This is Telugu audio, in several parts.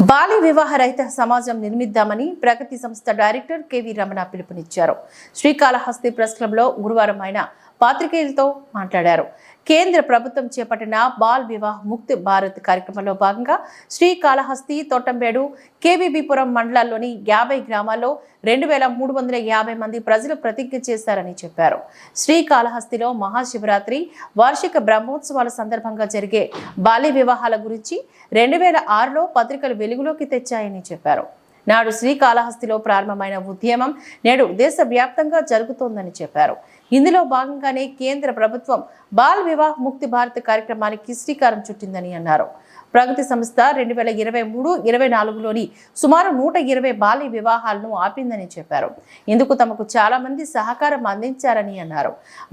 బాల్య వివాహ రహిత సమాజం నిర్మిద్దామని ప్రగతి సంస్థ డైరెక్టర్ కెవి రమణ పిలుపునిచ్చారు. శ్రీకాళహస్తి ప్రెస్ క్లబ్ లో గురువారం ఆయన పాత్రికేయులతో మాట్లాడారు. కేంద్ర ప్రభుత్వం చేపట్టిన బాల్ వివాహ్ ముక్త్ భారత్ కార్యక్రమంలో భాగంగా శ్రీకాళహస్తి, తోటంబేడు, కేవీబీపురం మండలాల్లోని 50 గ్రామాల్లో 2350 మంది ప్రజలు ప్రతిజ్ఞ చేశారని చెప్పారు. శ్రీకాళహస్తిలో మహాశివరాత్రి వార్షిక బ్రహ్మోత్సవాల సందర్భంగా జరిగే బాల్య వివాహాల గురించి 2006లో పత్రికలు వెలుగులోకి తెచ్చాయని చెప్పారు. నాడు శ్రీకాళహస్తిలో ప్రారంభమైన ఉద్యమం నేడు దేశవ్యాప్తంగా జరుగుతోందని చెప్పారు. ఇందులో భాగంగానే కేంద్ర ప్రభుత్వం బాల్ వివాహ్ ముక్తి భారత్ కార్యక్రమానికి శ్రీకారం చుట్టిందని అన్నారు. ప్రగతి సంస్థ 2023-24లోని సుమారు 120 బాల్య వివాహాలను ఆపిందని చెప్పారు. ఇందుకు తమకు చాలా మంది సహకారం అందించారని అన్నారు.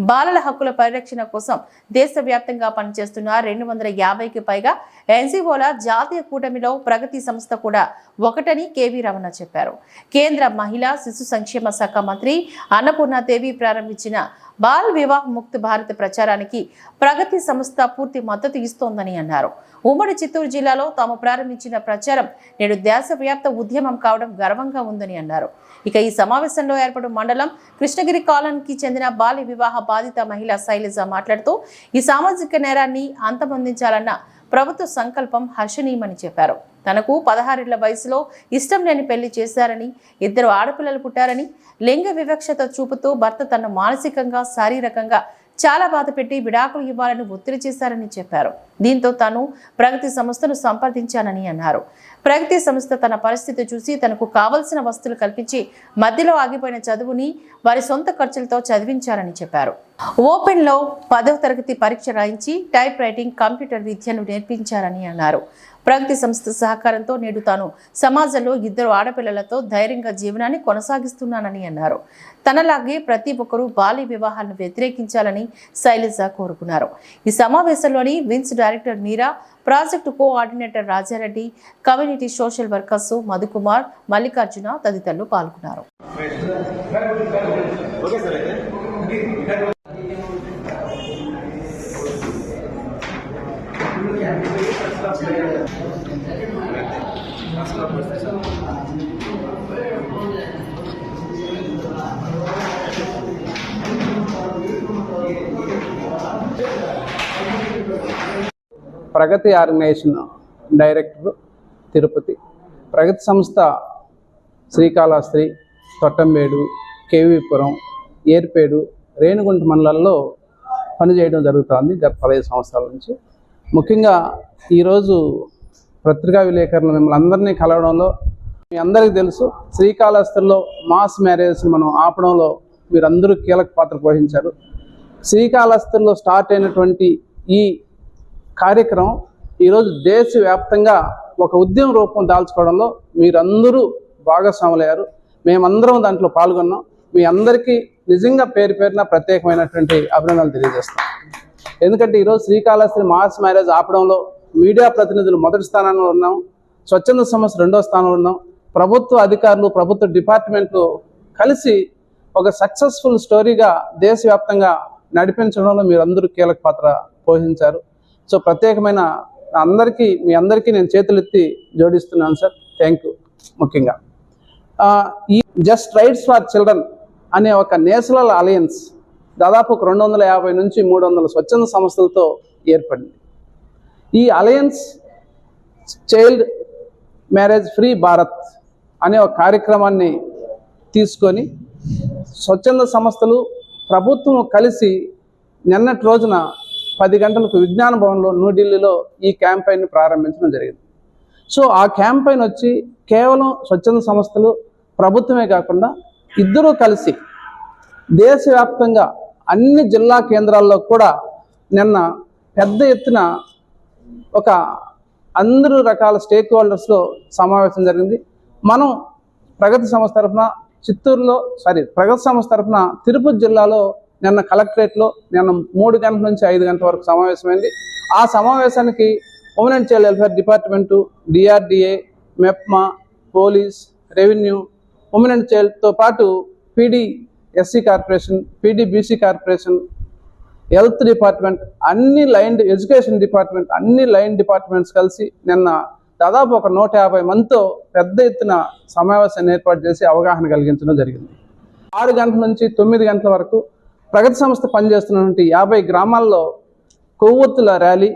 బాలల హక్కుల పరిరక్షణ కోసం దేశవ్యాప్తంగా పనిచేస్తున్న 250కి పైగా ఎన్జిఓల జాతీయ కూటమిలో ప్రగతి సంస్థ కూడా ఒకటని కెవి రమణ చెప్పారు. కేంద్ర మహిళా శిశు సంక్షేమ శాఖ మంత్రి అన్నపూర్ణాదేవి ప్రారంభించిన బాల్ వివాహ్ ముక్త్ భారత్ ప్రచారానికి ప్రగతి సంస్థ పూర్తి మద్దతు ఇస్తోందని అన్నారు. ఉమ్మడి చిత్తూరు జిల్లాలో తాము ప్రారంభించిన ప్రచారం నేడు దేశవ్యాప్త ఉద్యమం కావడం గర్వంగా ఉందని అన్నారు. ఇక ఈ సమావేశంలో ఏర్పడు మండలం కృష్ణగిరి కాలనీకి చెందిన బాల్య వివాహ బాధిత మహిళ శైలజ మాట్లాడుతూ ఈ సామాజిక నేరాన్ని అంతమొందించాలన్న ప్రభుత్వ సంకల్పం హర్షణీయమని చెప్పారు. తనకు 16 ఏళ్ల వయసులో ఇష్టం లేని పెళ్లి చేశారని, 2 ఆడపిల్లలు పుట్టారని, లింగ వివక్షత చూపుతూ భర్త తనను మానసికంగా, శారీరకంగా చాలా బాధ పెట్టి విడాకులు ఇవ్వాలని ఒత్తిడి చేశారని చెప్పారు. దీంతో తాను ప్రగతి సంస్థను సంప్రదించానని అన్నారు. ప్రగతి సంస్థ తన పరిస్థితి చూసి తనకు కావలసిన వస్తువులు కల్పించి మధ్యలో ఆగిపోయిన చదువుని వారి సొంత ఖర్చులతో చదివించారని చెప్పారు. ఓపెన్లో 10వ తరగతి పరీక్ష రాయించి టైప్ రైటింగ్, కంప్యూటర్ విద్యను నేర్పించారని అన్నారు. ప్రగతి సంస్థ సహకారంతో నేడు తాను సమాజంలో 2 ఆడపిల్లలతో ధైర్యంగా జీవనాన్ని కొనసాగిస్తున్నానని అన్నారు. తనలాగే ప్రతి ఒక్కరూ బాల్య వివాహాలను వ్యతిరేకించాలని శైలజ కోరుకున్నారు. ఈ సమావేశంలోని విన్స్ director Meera, project coordinator Rajareddy, community social workers Madhukumar, Mallikarjuna తదితరులు పాల్గొన్నారు. ప్రగతి ఆర్గనైజేషన్ డైరెక్టర్ తిరుపతి, ప్రగతి సంస్థ శ్రీకాళహస్తి, తొట్టంబేడు, కేవీపురం, ఏర్పేడు, రేణిగుంట మండలాల్లో పనిచేయడం జరుగుతుంది గత 15 సంవత్సరాల నుంచి. ముఖ్యంగా ఈరోజు పత్రికా విలేకరులు మిమ్మల్ని అందరినీ కలవడంలో మీ అందరికీ తెలుసు, శ్రీకాళహస్తిలో మాస్ మ్యారేజెస్ మనం ఆపడంలో మీరందరూ కీలక పాత్ర పోషించారు. శ్రీకాళహస్తిలో స్టార్ట్ అయినటువంటి ఈ కార్యక్రమం ఈరోజు దేశవ్యాప్తంగా ఒక ఉద్యమ రూపం దాల్చుకోవడంలో మీరందరూ భాగస్వాములయ్యారు. మేమందరం దాంట్లో పాల్గొన్నాం. మీ అందరికీ నిజంగా పేరు పేరున ప్రత్యేకమైనటువంటి అభినందనలు తెలియజేస్తాం. ఎందుకంటే ఈరోజు శ్రీకాళహస్తి మాస్ మ్యారేజ్ ఆపడంలో మీడియా ప్రతినిధులు మొదటి స్థానంలో ఉన్నాం, స్వచ్ఛంద సంస్థ 2వ స్థానంలో ఉన్నాం, ప్రభుత్వ అధికారులు, ప్రభుత్వ డిపార్ట్మెంట్లు కలిసి ఒక సక్సెస్ఫుల్ స్టోరీగా దేశవ్యాప్తంగా నడిపించడంలో మీరందరూ కీలక పాత్ర పోషించారు. సో ప్రత్యేకమైన మీ అందరికీ నేను చేతులెత్తి జోడిస్తున్నాను సార్. Thank you. ముఖ్యంగా ఈ జస్ట్ రైట్స్ ఫర్ చిల్డ్రన్ అనే ఒక నేషనల్ అలయన్స్ దాదాపు 250 నుంచి 300 స్వచ్ఛంద సంస్థలతో ఏర్పడింది. ఈ alliance child marriage free Bharat అనే ఒక కార్యక్రమాన్ని తీసుకొని స్వచ్ఛంద సంస్థలు, ప్రభుత్వం కలిసి నిన్నటి రోజున 10 గంటలకు విజ్ఞాన భవన్లో న్యూఢిల్లీలో ఈ క్యాంపెయిన్ ప్రారంభించడం జరిగింది. సో ఆ క్యాంపెయిన్ వచ్చి కేవలం స్వచ్ఛంద సంస్థలు, ప్రభుత్వమే కాకుండా ఇద్దరూ కలిసి దేశవ్యాప్తంగా అన్ని జిల్లా కేంద్రాల్లో కూడా నిన్న పెద్ద ఎత్తున ఒక అందరూ రకాల స్టేక్ హోల్డర్స్లో సమావేశం జరిగింది. మనం ప్రగతి సంస్థ తరఫున ప్రగతి సంస్థ తరఫున తిరుపతి జిల్లాలో నిన్న కలెక్టరేట్లో 3 గంటల నుంచి 5 గంటల వరకు సమావేశమైంది. ఆ సమావేశానికి women and child welfare department, DRDA, MEPMA, police, revenue, women and చైల్డ్తో పాటు PDSC corporation, PDBC corporation, health department, అన్ని లైన్ ఎడ్యుకేషన్ డిపార్ట్మెంట్, అన్ని లైన్ డిపార్ట్మెంట్స్ కలిసి నిన్న దాదాపు ఒక 150 మందితో పెద్ద ఎత్తున సమావేశాన్ని ఏర్పాటు చేసి అవగాహన కలిగించడం జరిగింది. 6 గంటల నుంచి 9 గంటల వరకు ప్రగతి సంస్థ పనిచేస్తున్నటువంటి 50 గ్రామాల్లో కొవ్వొత్తుల ర్యాలీ,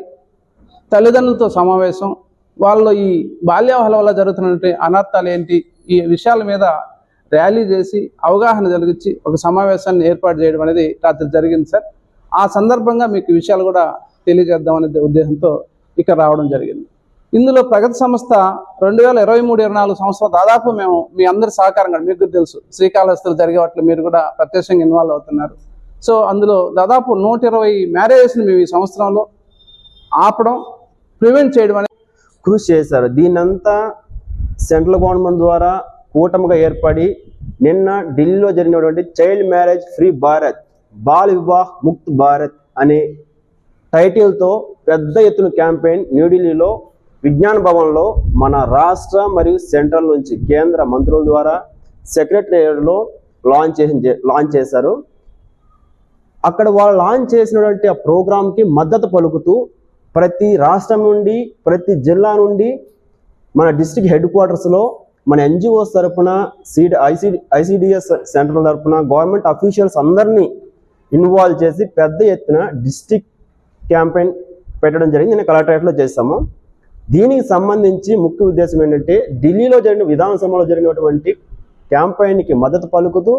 తల్లిదండ్రులతో సమావేశం, వాళ్ళు ఈ బాల్యావహల వల్ల జరుగుతున్నటువంటి అనర్థాలు ఏంటి, ఈ విషయాల మీద ర్యాలీ చేసి అవగాహన కలిగించి ఒక సమావేశాన్ని ఏర్పాటు చేయడం అనేది రాత్రి జరిగింది సార్. ఆ సందర్భంగా మీకు విషయాలు కూడా తెలియజేద్దామనే ఉద్దేశంతో ఇక్కడ రావడం జరిగింది. ఇందులో ప్రగతి సంస్థ 2023-24 సంవత్సరాలు దాదాపు మేము మీ అందరి సహకారంగా, మీకు తెలుసు శ్రీకాళహస్తిలో జరిగే వాటిలో మీరు కూడా ప్రత్యక్షంగా ఇన్వాల్వ్ అవుతున్నారు. సో అందులో దాదాపు 120 మ్యారేజెస్ని మేము ఈ సంవత్సరంలో ఆపడం, ప్రివెంట్ చేయడం అనేది కృషి చేశారు. దీన్నంతా సెంట్రల్ గవర్నమెంట్ ద్వారా కూటమిగా ఏర్పడి నిన్న ఢిల్లీలో జరిగినటువంటి child marriage free Bharat, Bal Vivah Mukt Bharat అనే టైటిల్తో పెద్ద ఎత్తున క్యాంపెయిన్ న్యూఢిల్లీలో విజ్ఞాన్ భవన్లో మన రాష్ట్ర మరియు సెంట్రల్ నుంచి కేంద్ర మంత్రుల ద్వారా సెక్రటరియట్లో లాంచ్ చేశారు. అక్కడ వాళ్ళు లాంచ్ చేసినటువంటి ఆ ప్రోగ్రాంకి మద్దతు పలుకుతూ ప్రతి రాష్ట్రం నుండి, ప్రతి జిల్లా నుండి మన డిస్ట్రిక్ట్ హెడ్ క్వార్టర్స్లో మన ఎన్జిఓస్ తరఫున, ఐసిడిఎస్ సెంటర్ తరఫున గవర్నమెంట్ అఫీషియల్స్ అందరినీ ఇన్వాల్వ్ చేసి పెద్ద ఎత్తున డిస్ట్రిక్ట్ క్యాంపెయిన్ పెట్టడం జరిగింది. నేను కలెక్టరేట్లో చేస్తాము. దీనికి సంబంధించి ముఖ్య ఉద్దేశం ఏంటంటే ఢిల్లీలో జరిగిన విధానసభలో జరిగినటువంటి క్యాంపెయిన్కి మద్దతు పలుకుతూ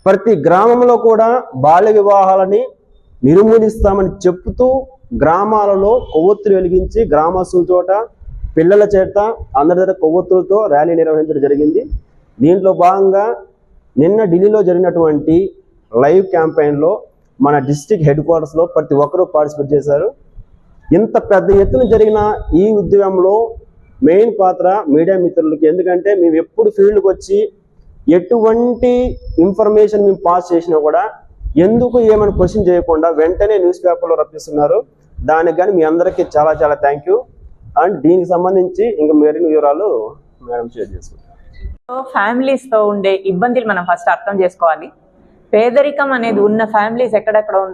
ప్రతి గ్రామంలో కూడా బాల్య వివాహాలని నిర్మూలిస్తామని చెప్తూ గ్రామాలలో కొవ్వొత్తులు వెలిగించి గ్రామస్తుల చోట పిల్లల చేత అందరి దగ్గర కొవ్వొత్తులతో ర్యాలీ నిర్వహించడం జరిగింది. దీంట్లో భాగంగా నిన్న ఢిల్లీలో జరిగినటువంటి లైవ్ క్యాంపెయిన్లో మన డిస్ట్రిక్ట్ హెడ్ క్వార్టర్స్లో ప్రతి ఒక్కరూ పార్టిసిపేట్ చేశారు. ఇంత పెద్ద ఎత్తున జరిగిన ఈ ఉద్యమంలో మెయిన్ పాత్ర మీడియా మిత్రులకి. ఎందుకంటే మేము ఎప్పుడు ఫీల్డ్కి వచ్చి ఎటువంటి ఇన్ఫర్మేషన్ మేము పాస్ చేసినా కూడా ఎందుకు ఏమైనా క్వశ్చన్ చేయకుండా వెంటనే న్యూస్ పేపర్లో రప్పిస్తున్నారు. దానికి కానీ మీ అందరికీ చాలా చాలా థ్యాంక్ యూ. అండ్ దీనికి సంబంధించి ఇంకా మరిన్ని వివరాలు మేడం షేర్ చేసుకుంటాం. ఫ్యామిలీస్తో ఉండే ఇబ్బందులు మనం ఫస్ట్ అర్థం చేసుకోవాలి. పేదరికం అనేది ఉన్న ఫ్యామిలీస్ ఎక్కడెక్కడ